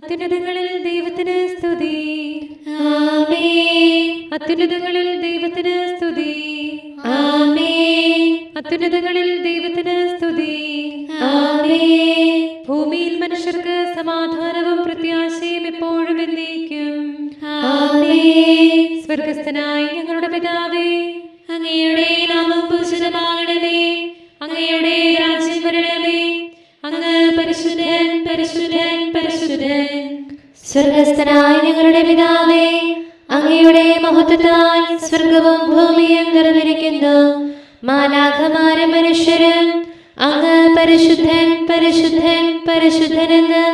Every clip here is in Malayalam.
അത്യുന്നതങ്ങളിൽ ദൈവത്തിന് സ്തുതി. ആമേൻ. അത്യുന്നതങ്ങളിൽ ദൈവത്തിന് സ്തുതി. ആമേൻ. അത്യുന്നതങ്ങളിൽ ദൈവത്തിന് സ്തുതി. ആമേൻ. ഭൂമിയിൽ മനുഷ്യർക്ക് സമാധാനവും പ്രത്യാശയും എപ്പോഴും എന്നേക്കും. ആമേൻ. സ്വർഗസ്ഥനായ ഞങ്ങളുടെ പിതാവേ, അങ്ങയുടെ നാമം പൂജിതമാകണമേ. അങ്ങയുടെ രാജ്യം വരണമേ. അങ്ങ് പരിശുദ്ധൻ, പരിശുദ്ധൻ, പരിശുദ്ധൻ. സ്വർഗസ്ഥനായ ഞങ്ങളുടെ പിതാവേ, അങ്ങയുടെ മഹത്വത്താൽ സ്വർഗവും ഭൂമിയും നിറഞ്ഞിരിക്കുന്നു. മാലാഖമാരും മനുഷ്യരും അങ്ങ് പരിശുദ്ധൻ, പരിശുദ്ധൻ, പരിശുദ്ധനെന്ന്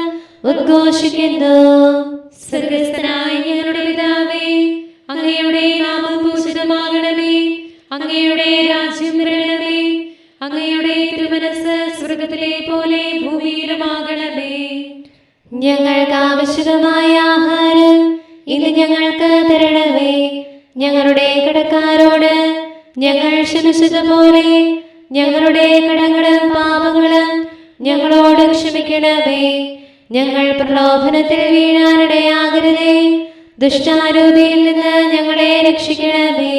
ഉദ്ഘോഷിക്കുന്നു. സ്വർഗസ്ഥനായ ഞങ്ങളുടെ പിതാവേ, അങ്ങയുടെ നാമം പൂജിതമാകണമേ. അങ്ങയുടെ രാജ്യം വരണമേ. അങ്ങയുടെ തിരുമനസ്സ് സ്വർഗത്തിലെ പോലെ ഭൂമിയിലുമാകണമേ. ഞങ്ങൾക്ക് ആവശ്യമായ ആഹാരം ഇന്ന് ഞങ്ങൾക്ക് തരണമേ. ഞങ്ങളുടെ കടക്കാരോട് ഞങ്ങൾ ക്ഷമിച്ചതുപോലെ ഞങ്ങളുടെ കടങ്ങളും പാപങ്ങളും ഞങ്ങളോട് ക്ഷമിക്കണമേ. ഞങ്ങൾ പ്രലോഭനത്തിൽ വീഴാനിടയാകരുതേ. ദുഷ്ടാരൂപിയിൽ നിന്ന് ഞങ്ങളെ രക്ഷിക്കണമേ.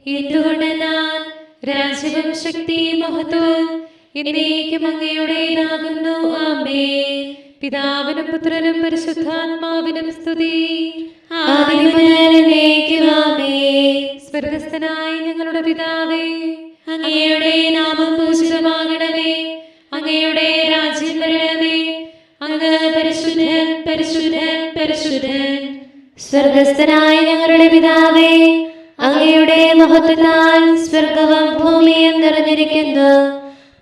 എന്തുകൊണ്ടെന്നാൽ രാജ്യവും ശക്തിയും മഹത്വവും എന്നേക്കും അങ്ങയുടേതാകുന്നു. ആമേൻ. പിതാവിനും പുത്രനും പരിശുദ്ധാത്മാവിനും സ്തുതി. ആദിയും മുതൽ എന്നേക്കും ആമേൻ. സ്വർഗസ്ഥനായ ഞങ്ങളുടെ പിതാവേ, അങ്ങയുടെ നാമം പൂജിതമാകണമേ. അങ്ങയുടെ രാജ്യം വരണമേ. അങ്ങ് പരിശുദ്ധൻ, പരിശുദ്ധൻ, പരിശുദ്ധൻ. സ്വർഗസ്ഥനായ ഞങ്ങളുടെ പിതാവേ, അങ്ങയുടെ മഹത്വത്താൽ സ്വർഗവും ഭൂമിയും നിറഞ്ഞിരിക്കുന്നു.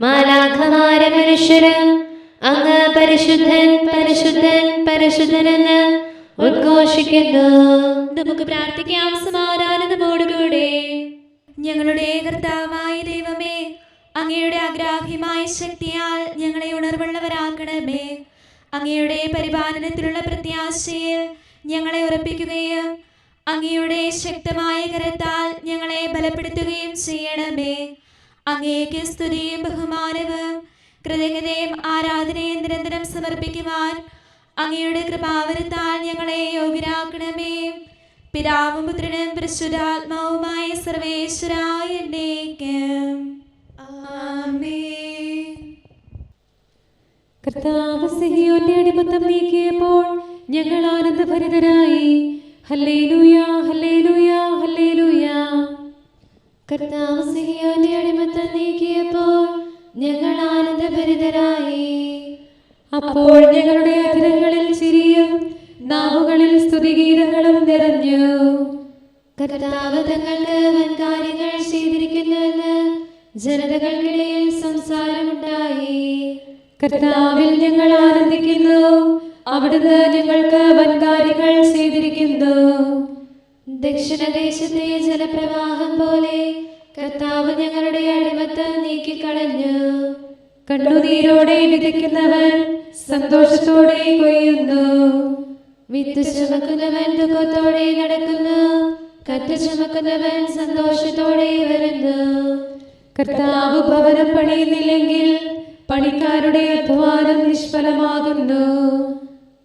മാലാഖമാരും മനുഷ്യരും അങ്ങ് പരിശുദ്ധൻ, പരിശുദ്ധൻ, പരിശുദ്ധനെന്ന് ഉദ്ഘോഷിക്കുന്നു. നമുക്ക് പ്രാർത്ഥിക്കാം സമാധാനത്തോടുകൂടെ. ഞങ്ങളുടെ കർത്താവായ ദൈവമേ, അങ്ങയുടെ അഗ്രാഹ്യമായ ശക്തിയാൽ ഞങ്ങളെ ഉണർവുള്ളവരാക്കണമേ. അങ്ങയുടെ പരിപാലനത്തിലുള്ള പ്രത്യാശയിൽ ഞങ്ങളെ ഉറപ്പിക്കുകയും അങ്ങയുടെ ശക്തമായ കരത്താൽ ഞങ്ങളെ ബലപ്പെടുത്തുകയും ചെയ്യണമേ. അങ്ങേക്ക് സ്തുതിയും ബഹുമാനവും കൃതജ്ഞതയും ആരാധനയും നിരന്തരം സമർപ്പിക്കുവാൻ അങ്ങയുടെ കൃപാവരത്താൽ ഞങ്ങളെ യോഗ്യരാക്കണമേ. പിതാവും പുത്രനും പരിശുദ്ധാത്മാവുമായ സർവേശ്വരായ എന്നേക്കും ആമേൻ. കർത്താവ് സിഹിയോന്റെ അടിമത്തം നീക്കിയപ്പോൾ ഞങ്ങൾ ആനന്ദഭരിതരായി. Hallelujah, hallelujah, hallelujah. കർത്താവ് സിഹിയോന്റെ അടിമത്തം നീക്കിയപ്പോൾ ഞങ്ങൾ ആനന്ദഭരിതരായി. അപ്പോൾ ഞങ്ങളുടെ അധരങ്ങളിൽ ചിരിയും നാവുകളിൽ സ്തുതിഗീതങ്ങളും നിറഞ്ഞു. കർത്താവ് തങ്ങൾക്ക് വൻകാര്യങ്ങൾ ചെയ്തിരിക്കുന്നുവെന്ന് ജനതകൾക്കിടയിൽ സംസാരമുണ്ടായി. കർത്താവിൽ ഞങ്ങൾ ആനന്ദിക്കുന്നു. അവിടുന്ന് ഞങ്ങൾക്ക് വൻകാര്യങ്ങൾ ചെയ്തിരിക്കുന്നു. ദക്ഷിണദേശത്തെ ജലപ്രവാഹം പോലെ കർത്താവ് ഞങ്ങളുടെ അടിമത്തം നീക്കിക്കളഞ്ഞു. കണ്ണുനീരോടെ വിതയ്ക്കുന്നവൻ സന്തോഷത്തോടെ കൊയ്യുന്നു. വിത്ത് ചുമക്കുന്നവൻ ദുഃഖത്തോടെ നടക്കുന്നു. കറ്റ് ചുമക്കുന്നവൻ സന്തോഷത്തോടെ വരുന്നു. കർത്താവ് ഭവനം പണിയുന്നില്ലെങ്കിൽ പണിക്കാരുടെ അധ്വാനം നിഷ്ഫലമാകുന്നു.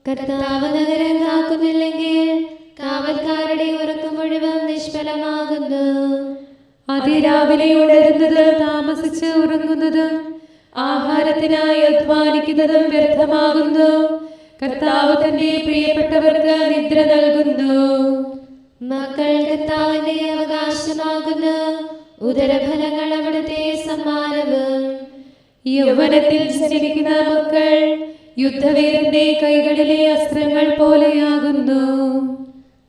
കർത്താവ് നഗരം കാക്കുന്നില്ലെങ്കിൽ കാവൽക്കാരുടെ ഉറക്കം മുഴുവൻ നിഷ്ഫലമാകുന്നു. അതിരാവിലെ ഉണരുന്നതും താമസിച്ച് ഉറങ്ങുന്നതും ആഹാരത്തിനായി അധ്വാനിക്കുന്നതും വ്യർത്ഥമാകുന്നു. കർത്താവ് തന്റെ പ്രിയപ്പെട്ടവർക്ക് നിദ്ര നൽകുന്നു. മക്കൾ കർത്താവിന്റെ അവകാശമാകുന്നു. ഉദരഫലങ്ങൾ അവിടുത്തെ സമ്മാനവും. യൗവനത്തിൽ ജനിക്കുന്ന മക്കൾ യുദ്ധവീരന്റെ കൈകളിലെ അസ്ത്രങ്ങൾ പോലെയാകുന്നു.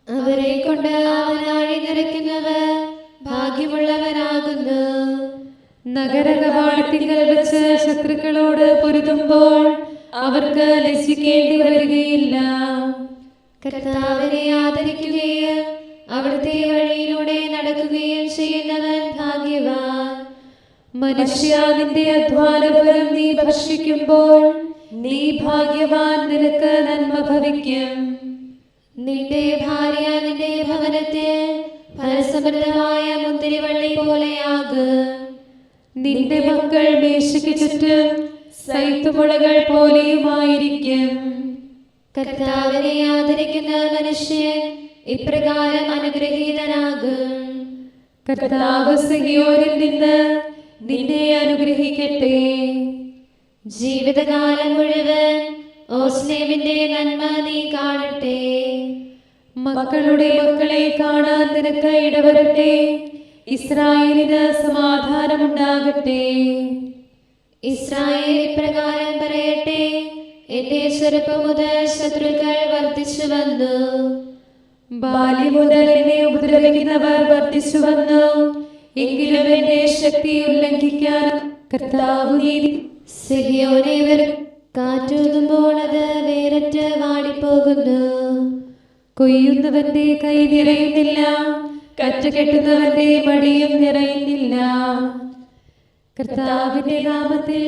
അവരെ കൊണ്ട് അവനാഴി നിറയ്ക്കുന്നവർ ഭാഗ്യമുള്ളവരാകുന്നു. നഗര കവാടത്തിങ്കൽ വെച്ച് ശത്രുക്കളോട് പൊരുതുമ്പോൾ അവർക്ക് ലജ്ജിക്കേണ്ടി വരികയില്ല. കർത്താവിനെ ആദരിക്കുകയും അവിടുത്തെ വഴിയിലൂടെ നടക്കുകയും ചെയ്യുന്നവൻ ഭാഗ്യവാൻ. മനുഷ്യ, നിന്റെ അധ്വാനഫലം നീ ഭക്ഷിക്കുമ്പോൾ നീ ഭാഗ്യവാൻ. നിനക്ക് നന്മ ഭവിക്കും. നിന്റെ ഭാര്യ നിന്റെ ഭവനത്തിൽ ഫലസമൃദ്ധമായ മുന്തിരിവള്ളി പോലെയാകും. നിന്റെ മക്കൾ മേശയ്ക്ക് ചുറ്റും സൈത്തുമുളകൾ പോലെയുമായിരിക്കും. കർത്താവിനെ ആദരിക്കുന്ന മനുഷ്യൻ ഇപ്രകാരം അനുഗ്രഹീതനാകും. കർത്താവ് സിയോനിൽ നിന്ന് നിന്നെ അനുഗ്രഹിക്കട്ടെ. ജീവിതകാലം മുഴുവൻ ഓസ്ലേമിന്റെ നന്മ നീ കാണട്ടെ. മക്കളുടെ മക്കളെ കാണാൻ നിനക്ക് ഇടവരട്ടെ. ഇസ്രായേലിന് സമാധാനമുണ്ടാകട്ടെ. ഇസ്രായേൽ ഇപ്രകാരം പറയട്ടെ, എന്റെ ചെറുപ്പം മുതൽ ശത്രുക്കൾ വർദ്ധിച്ചു വന്നു. ബാല്യം മുതൽ എന്നെ ഉപദ്രവിക്കുന്നവർ വർദ്ധിച്ചു വന്നു. എങ്കിലും എന്റെ ശക്തി ഉല്ലംഘിക്കാൻ കർത്താവ് നീതി. സിഹിയോനെ ഇവർ കാറ്റൂതുമ്പോൾ അത് വേരറ്റ് വാടിപ്പോകുന്നു. കൊയ്യുന്നവന്റെ കൈ നിറയുന്നില്ല, കറ്റുകെട്ടുന്നവന്റെ മടിയും നിറയുന്നില്ല. കർത്താവിന്റെ നാമത്തിൽ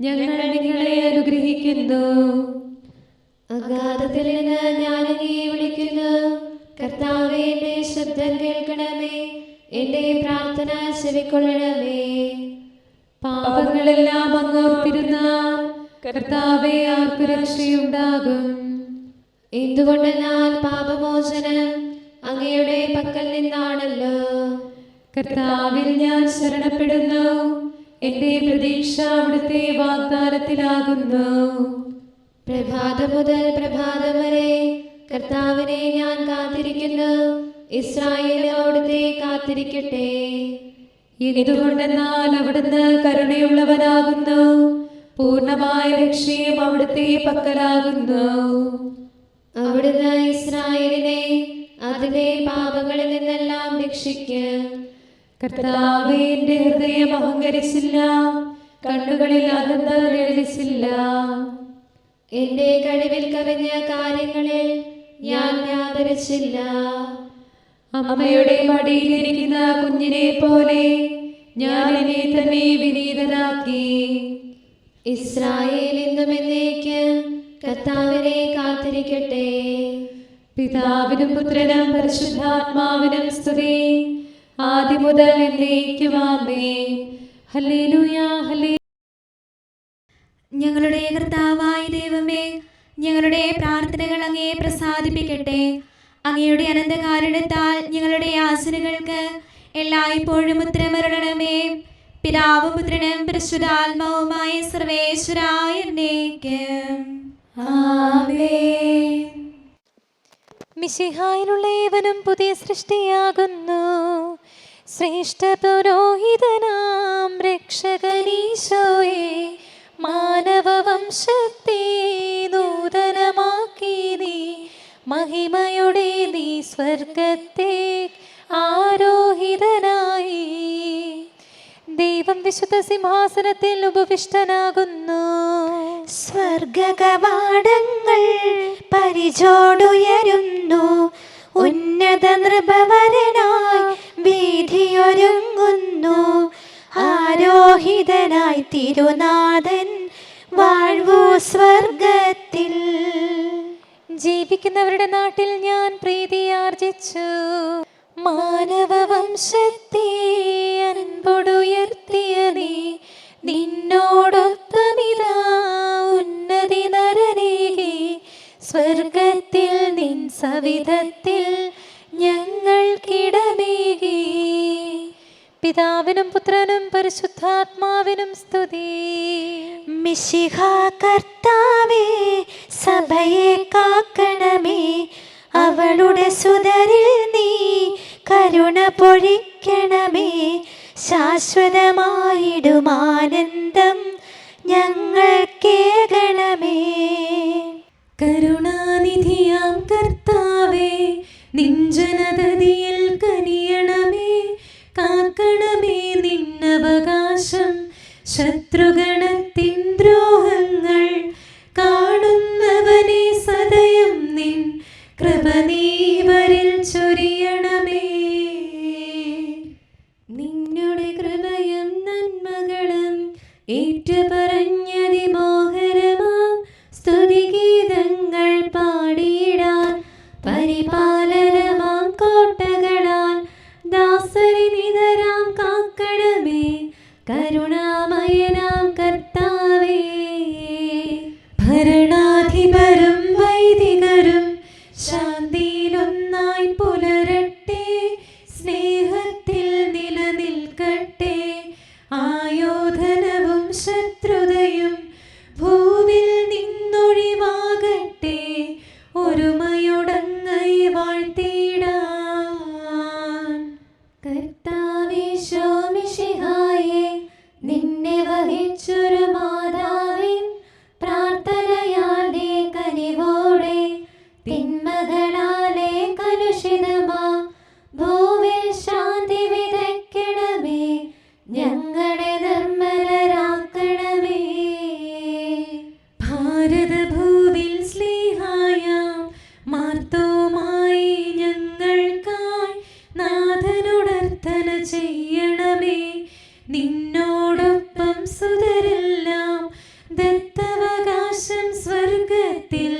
ഞങ്ങൾ നിങ്ങളെ അനുഗ്രഹിക്കുന്നു. അഗാധത്തിൽ നിന്ന് ഞാൻ അങ്ങയെ വിളിക്കുന്നു. കർത്താവേ, എന്റെ ശബ്ദം കേൾക്കണമേ, എന്റെ പ്രാർത്ഥന ചെവിക്കൊള്ളണമേ. പാപങ്ങളെല്ലാം അങ്ങോർത്തിരുന്നാൽ കർത്താവേ ആർക്കു രക്ഷയുണ്ടാകും. എന്തുകൊണ്ടെന്നാൽ പാപമോചനം അങ്ങയുടെ പക്കൽ നിന്നാണല്ലോ. കർത്താവിൽ ഞാൻ ശരണപ്പെടുന്നു. എന്റെ പ്രതീക്ഷ അവിടുത്തെ വാഗ്ദാനത്തിലാകുന്നു. പ്രഭാതം മുതൽ പ്രഭാതം വരെ കർത്താവിനെ ഞാൻ കാത്തിരിക്കുന്നു. ഇസ്രായേൽ അവിടുത്തെ കാത്തിരിക്കട്ടെ. എന്തുകൊണ്ടെന്നാൽ അവിടുന്ന് കരുണയുള്ളവനാകുന്നു. പൂർണ്ണമായ രക്ഷയും അവിടുത്തെ പക്കലാകുന്നു. അവിടുന്ന് ഇസ്രായേലിനെ അതിലെ പാപങ്ങളിൽ നിന്നെല്ലാം രക്ഷിക്കും. കർത്താവേ, എന്റെ ഹൃദയം അഹങ്കരിച്ചില്ല, കണ്ണുകളിൽ അഹന്ത നിഴലിച്ചില്ല. എന്റെ കഴിവിൽ കവിഞ്ഞ കാര്യങ്ങളിൽ ഞാൻ വ്യാപരിച്ചില്ല. അമ്മയുടെ മടിയിലിരിക്കുന്ന കുഞ്ഞിനെ പോലെ ഞാൻ എന്നെ തന്നെ വിനീതനാക്കി. ഇസ്രായേൽ ഇന്നും എന്നേക്കും കർത്താവിനെ കാത്തിരിക്കട്ടെ. പിതാവിനും പുത്രനും പരിശുദ്ധാത്മാവിനും സ്തുതി, ആദ്യം മുതൽ എന്നേക്കും ആമേൻ. Hallelujah, hallelujah. ഞങ്ങളുടെ കർത്താവായ ദൈവമേ, ഞങ്ങളുടെ പ്രാർത്ഥനകൾ അങ്ങയെ പ്രസാദിപ്പിക്കട്ടെ. അങ്ങയുടെ അനന്തകാരുണ്യത്താൽ ഞങ്ങളുടെ യാചനകൾക്ക് എല്ലായ്പ്പോഴും ഉത്തരമരുളണമേ. പിതാവും പുത്രനും പരിശുദ്ധാത്മാവുമായ സർവേശ്വരായ എന്നേക്കും ആമേൻ. മിശിഹായിലുള്ള ഏവനും പുതിയ സൃഷ്ടിയാകുന്നു. ശ്രേഷ്ഠ പുരോഹിതനാം രക്ഷകനീശോയെ, മാനവവംശത്തെ നൂതനമാക്കി നീ മഹിമയുടെ നീ സ്വർഗത്തെ ആരോഹിതനായി. ദൈവം വിശുദ്ധ സിംഹാസനത്തിൽ ഉപവിഷ്ടനാകുന്നു. സ്വർഗകവാടങ്ങൾ പരിചോടുയരുന്നു. ഉന്നത നൃപവരനായി വീഥിയൊരുങ്ങുന്നു. ആരോഹിതനായി തിരുനാഥൻ വാഴ്വു സ്വർഗത്തിൽ. ജീവിക്കുന്നവരുടെ നാട്ടിൽ ഞാൻ പ്രീതിയാർജിച്ചു. മാനവവംശത്തെ അൻപൊടുയർത്തിയ നീ, നിന്നോടൊപ്പമിതാ ഉന്നതി നരനേകി. സ്വർഗത്തിൽ നിൻ സവിധത്തിൽ ഞങ്ങൾക്കിടമേകി. പിതാവിനും പുത്രനും പരിശുദ്ധാത്മാവിനും സ്തുതി. മിശിഹാ കർത്താവേ, സഭയെ കാക്കണമേ. അവളുടെ സുതരിൽ നീ കരുണ പൊഴിക്കണമേ. ശാശ്വതമായിടുമാനന്ദം ഞങ്ങൾക്കേകണമേ. കരുണാനിധിയാം കർത്താവേ, നിൻ ജനതതിയിൽ കനിയണമേ. കാക്കണമേ നിന്നവകാശം, ശത്രുഗണത്തിൻ ദ്രോഹങ്ങൾ. കാണുന്നവനെ സദയം നിൻ കൃപ നീവരിൽ ചൊരിയണമേ. നിന്നുടെ കൃപയും നന്മകളും ഏറ്റുപറഞ്ഞതിമോഹരമാം സ്തുതിഗീതങ്ങൾ പാടിയിടാൻ. പരിപാലനമാം കോട്ടകളാൽ ദാസരി നിതരാം കാക്കണമേ. കരുണാമയനാം കർത്താവേ, ഭാരതഭൂവിൽ സ്ലീഹായാം മാർത്തോമായി ഞങ്ങൾക്കായി നാഥനോടർത്ഥന ചെയ്യണമേ. നിന്നോടൊപ്പം സുതരെല്ലാം ദത്തവകാശം സ്വർഗത്തിൽ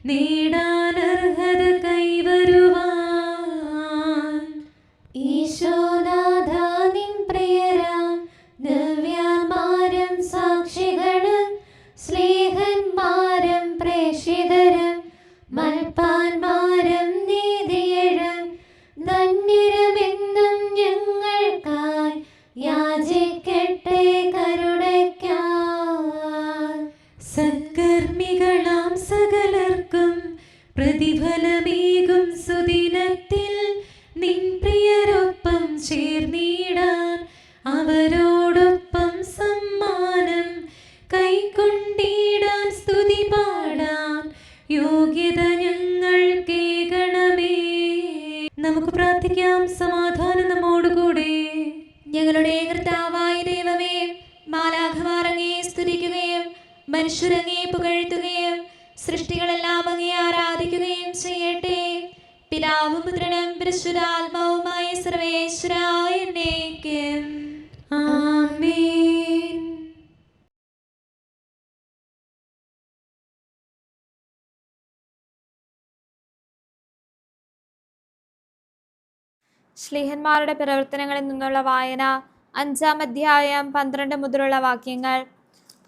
നേടാനർഹത കൈവരുവാൻ. ഈശോനാഥ നിൻ പ്രിയരാം ദിവ്യന്മാരും സാക്ഷികളും സ്നേഹന്മാരും പ്രേക്ഷിതരും മൽപ്പാന്മാരും നീതിയരും ധന്യരുമെന്നും ഞങ്ങൾക്കായി യാചിക്കട്ടെ കരുണയ്ക്കായി. സത്കർമ്മികളാം സകലർക്കും പ്രതിഫലമേകും സുദിനത്തിൽ നിൻ പ്രിയരൊപ്പം ചേർന്നിടാൻ അവരോടൊപ്പം സമ്മാനം കൈക്കൊണ്ടിടാൻ സ്തുതി പാടാൻ യോഗ്യത ഞങ്ങൾക്കേകണമേ. നമുക്ക് പ്രാർത്ഥിക്കാം. സമാധാനം നമ്മോടുകൂടെ. ഞങ്ങളുടെ കർത്താവായ ദൈവമേ, മാലാഖമാർ അങ്ങയെ സ്തുതിക്കുകയും മനുഷ്യരങ്ങയെ പുകഴ്ത്തുകയും സൃഷ്ടികളെല്ലാം അങ്ങയെ ആരാധിക്കുകയും ചെയ്യട്ടെ. പിതാവും പുത്രനും പരിശുദ്ധാത്മാവുമായ സർവേശ്വരായ എന്നേക്കും ആമേൻ. ശ്ലീഹന്മാരുടെ പ്രവർത്തനങ്ങളിൽ നിന്നുള്ള വായന. 5-ാം അധ്യായം 12 മുതലുള്ള വാക്യങ്ങൾ.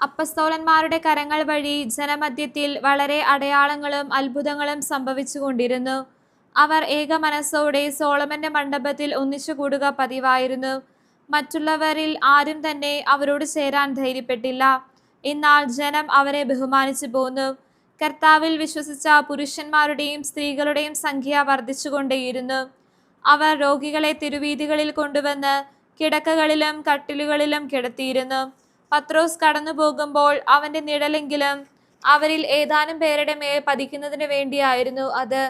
അപ്പസ്തോലന്മാരുടെ കരങ്ങൾ വഴി ജനമധ്യത്തിൽ വളരെ അടയാളങ്ങളും അത്ഭുതങ്ങളും സംഭവിച്ചുകൊണ്ടിരുന്നു. അവർ ഏക മനസ്സോടെ സോളമന്റെ മണ്ഡപത്തിൽ ഒന്നിച്ചു കൂടുക പതിവായിരുന്നു. മറ്റുള്ളവരിൽ ആരും തന്നെ അവരോട് ചേരാൻ ധൈര്യപ്പെട്ടില്ല. എന്നാൽ ജനം അവരെ ബഹുമാനിച്ചു പോന്നു. കർത്താവിൽ വിശ്വസിച്ച പുരുഷന്മാരുടെയും സ്ത്രീകളുടെയും സംഖ്യ വർദ്ധിച്ചുകൊണ്ടേയിരുന്നു. അവർ രോഗികളെ തെരുവീഥികളിൽ കൊണ്ടുവന്ന് കിടക്കകളിലും കട്ടിലുകളിലും കിടത്തിയിരുന്നു. പത്രോസ് കടന്നു പോകുമ്പോൾ അവന്റെ നിഴലെങ്കിലും അവരിൽ ഏതാനും പേരുടെ മേൽ പതിക്കുന്നതിന് വേണ്ടിയായിരുന്നു അത്.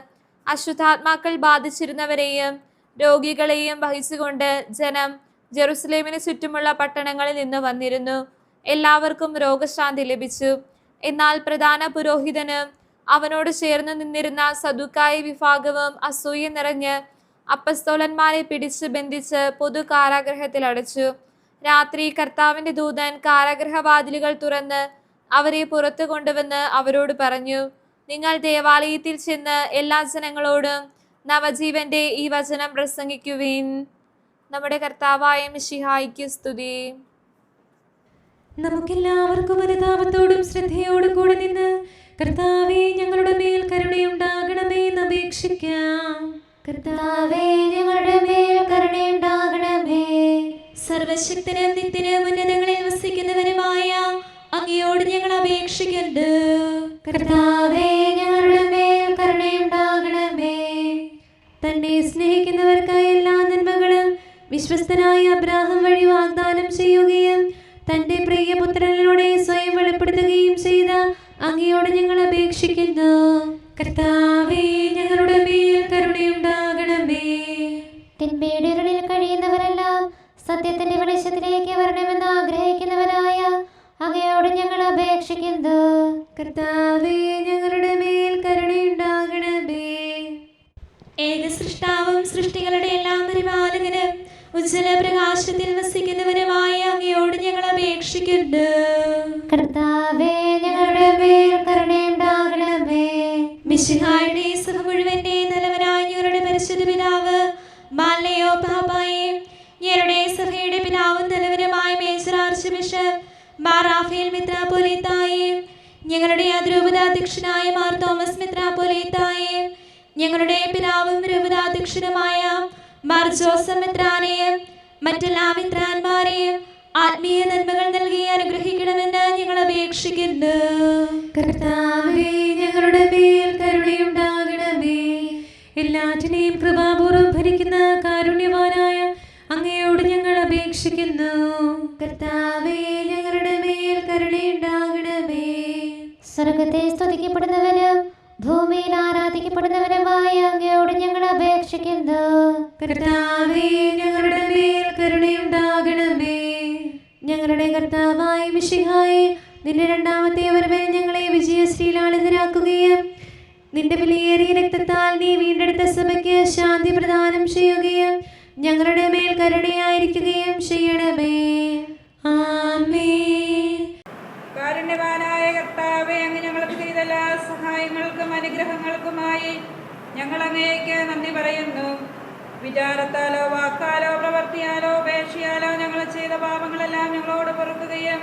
അശുദ്ധാത്മാക്കൾ ബാധിച്ചിരുന്നവരെയും രോഗികളെയും വഹിച്ചുകൊണ്ട് ജനം ജെറുസലേമിന് ചുറ്റുമുള്ള പട്ടണങ്ങളിൽ നിന്ന് വന്നിരുന്നു. എല്ലാവർക്കും രോഗശാന്തി ലഭിച്ചു. എന്നാൽ പ്രധാന പുരോഹിതനും അവനോട് ചേർന്ന് നിന്നിരുന്ന സദുക്കായി വിഭാഗവും അസൂയ നിറഞ്ഞ് അപ്പസ്തോലന്മാരെ പിടിച്ച് ബന്ധിച്ച് പൊതു കാരാഗ്രഹത്തിൽ അടച്ചു. രാത്രി കർത്താവിന്റെ ദൂതൻ കാരാഗ്രഹവാതിലുകൾ തുറന്ന് അവരെ പുറത്തു കൊണ്ടുവന്ന് അവരോട് പറഞ്ഞു, നിങ്ങൾ ദേവാലയത്തിൽ ചെന്ന് എല്ലാ ജനങ്ങളോടും നവജീവന്റെ ഈ വചനം പ്രസംഗിക്കുവിൻ. നമ്മുടെ കർത്താവായ മിശിഹായിക്ക് സ്തുതി. നമുക്കെല്ലാവർക്കും അനുതാപത്തോടും ശ്രദ്ധയോടും കൂടെ നിന്ന് കർത്താവേ ഞങ്ങളുടെ മേൽ കരുണയുണ്ടാകണമേ എന്ന് അപേക്ഷിക്കാം. കർത്താവേ ഞങ്ങളുടെ മേൽ കരുണയുണ്ടാകണമേ. സർവശക്തനും നിത്യനും ഉന്നതങ്ങളിൽ വസിക്കുന്നവനുമായ അങ്ങയോട് ഞങ്ങൾ അപേക്ഷിക്കുന്നു. കർത്താവേ ഞങ്ങളുടെ മേൽ കരുണയുണ്ടാകണമേ. തന്നെ സ്നേഹിക്കുന്നവർക്കായി എല്ലാ നന്മകളും വിശ്വസ്തനായ അബ്രാഹാം വഴി വാഗ്ദാനം ചെയ്യുകയും തന്റെ പ്രിയപുത്രനിലൂടെ സ്വയം വെളിപ്പെടുത്തുകയും ചെയ്ത അങ്ങയോട് ഞങ്ങൾ അപേക്ഷിക്കുന്നു. കർത്താവേ ഞങ്ങളുടെ മേൽ കരുണയുണ്ടാകണമേ. തിന്മയുടെ ഇരുളിൽ കഴിയുന്നവരെല്ലാം സത്യത്തിന്റെ വെളിച്ചത്തിലേക്ക് വരണമെന്ന് ആഗ്രഹിക്കുന്നവരായ അങ്ങയോട് ഞങ്ങൾ അപേക്ഷിക്കുന്നു. കർത്താവേ ഞങ്ങളുടെ മേൽ കരുണയുണ്ടാകണമേ. ഏകസൃഷ്ടാവും സൃഷ്ടികളുടെ എല്ലാം പരിപാലകനും ഉജ്ജ്വല പ്രകാശത്തിൽ വസിക്കുന്നവനുമായ അങ്ങയോട് ഞങ്ങൾ അപേക്ഷിക്കുന്നു. കർത്താവേ ഞങ്ങളുടെ മേൽ കരുണയുണ്ടാകണമേ. മിശിഹായുടെ സഭ മുഴുവന്റെ നല്ലവനായ ഞങ്ങളുടെ പരിശുദ്ധ പിതാവ് മാലയോ പാപ്പായെ, ഞങ്ങളുടെ സഭയുടെ പിതാവും നല്ലവനുമായ major archbishop Mar Raphael മെത്രാപ്പോലീത്തായെ, ഞങ്ങളുടെ അതിരൂപതാധ്യക്ഷനായ മാർ തോമസ് മെത്രാപ്പോലീത്തായെ, ഞങ്ങളുടെ പിതാവും രൂപതാധ്യക്ഷനുമായ മാർ ജോസഫ് മെത്രാനെയും മറ്റെല്ലാ മെത്രാന്മാരെയും ആത്മീയ നന്മകൾ നൽകി അനുഗ്രഹിക്കണമെന്ന് ഞങ്ങൾ അപേക്ഷിക്കുന്നു. കർത്താവേ ഞങ്ങളുടെ മേൽ കരുണയുണ്ടാകണമേ. എല്ലാറ്റിനെയും കൃപാപൂർവ്വം ഭരിക്കുന്ന കാരുണ്യവാനായ അങ്ങയോട് ഞങ്ങൾ അപേക്ഷിക്കുന്നു. കർത്താവേ ഞങ്ങളുടെ മേൽ കരുണയുണ്ടാകണമേ. സ്വർഗത്തെ സ്തുതിക്കപ്പെടുന്നവനും ഭൂമിയിൽ ആരാധിക്കപ്പെടുന്നവനുമായ അങ്ങയോട് ഞങ്ങൾ അപേക്ഷിക്കുന്നു. കർത്താവേ ഞങ്ങളുടെ മേൽ കരുണയുണ്ടാകണമേ. ഞങ്ങളുടെ കർത്താവായ മിശിഹായെ, നിന്റെ രണ്ടാമത്തെ വരവിൽ ഞങ്ങളെ വിജയ ചെയ്യുകയും നിന്റെ വിലയേറിയ രക്തത്താൽ നീ വീണ്ടെടുത്ത സഭയ്ക്ക് ശാന്തി പ്രദാനം ചെയ്യുകയും ഞങ്ങളുടെ മേൽ കരുണയായിരിക്കുകയും ചെയ്യണമേ. ആമേൻ. കാരുണ്യവാനായ കർത്താവേ, അങ്ങ് ഞങ്ങൾക്ക് ചെയ്ത എല്ലാ സഹായങ്ങൾക്കും അനുഗ്രഹങ്ങൾക്കുമായി ഞങ്ങൾ അങ്ങേക്ക് നന്ദി പറയുന്നു. വിചാരത്താലോ വാക്കാലോ പ്രവർത്തിയാലോ ഉപേക്ഷയാലോ ഞങ്ങൾ ചെയ്ത പാപങ്ങളെല്ലാം ഞങ്ങളോട് പൊറുക്കുകയും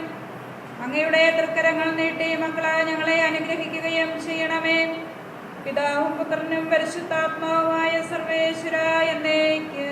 അങ്ങയുടെ തൃക്കരങ്ങൾ നീട്ടി മക്കളായ ഞങ്ങളെ അനുഗ്രഹിക്കുകയും ചെയ്യണമേ. പിതാവും പുത്രനും പരിശുദ്ധാത്മാവുമായ സർവേശ്വര എന്നേക്ക്